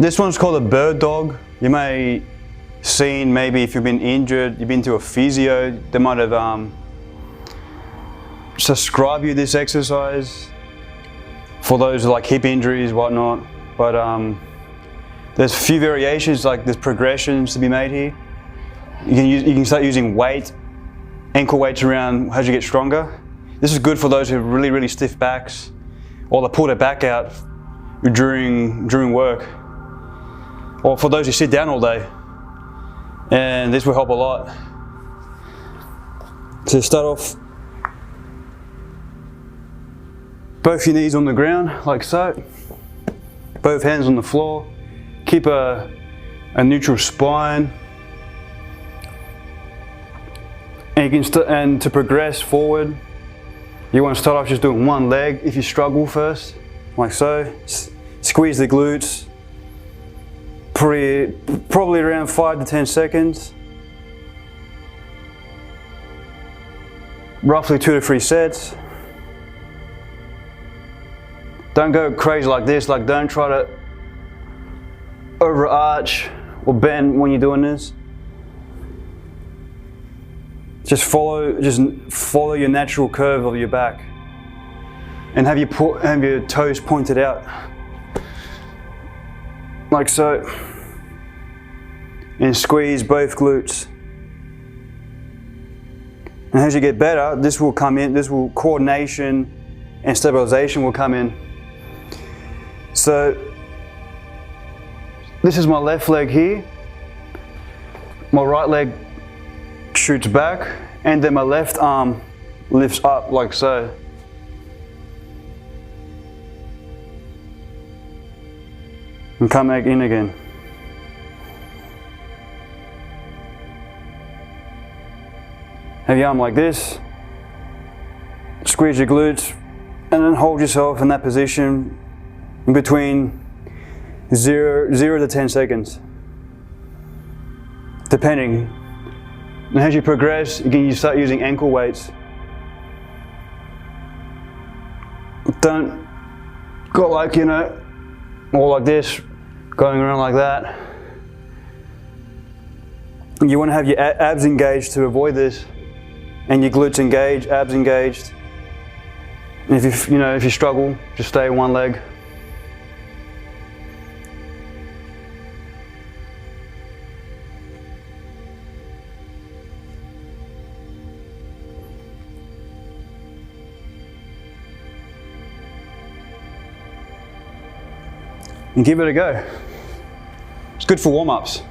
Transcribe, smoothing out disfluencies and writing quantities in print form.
This one's called a bird dog. You may seen, maybe if you've been injured, you've been to a physio, they might have prescribed you this exercise for those like hip injuries, whatnot. But there's a few variations, like there's progressions to be made here. You can start using weight, ankle weights around as you get stronger. This is good for those who have really stiff backs, or they pull their back out during work, or for those who sit down all day. And this will help a lot. So start off, both your knees on the ground, like so. Both hands on the floor. Keep a neutral spine. And to progress forward, you want to start off just doing one leg if you struggle first, like so. Squeeze the glutes. Probably around 5 to 10 seconds. Roughly 2 to 3 sets. Don't go crazy like this, like don't try to overarch or bend when you're doing this. Just follow your natural curve of your back. And have your toes pointed out. Like so. And squeeze both glutes. And as you get better, this will come in, coordination and stabilization will come in. So, this is my left leg here. My right leg shoots back, and then my left arm lifts up like so. And come back in again. Have your arm like this, squeeze your glutes, and then hold yourself in that position in between 0 to 10 seconds, depending. And as you progress, again, you start using ankle weights. Don't go like, more like this, going around like that. You want to have your abs engaged to avoid this. And your glutes engaged, abs engaged. And if you struggle, just stay on one leg. And give it a go. It's good for warm-ups.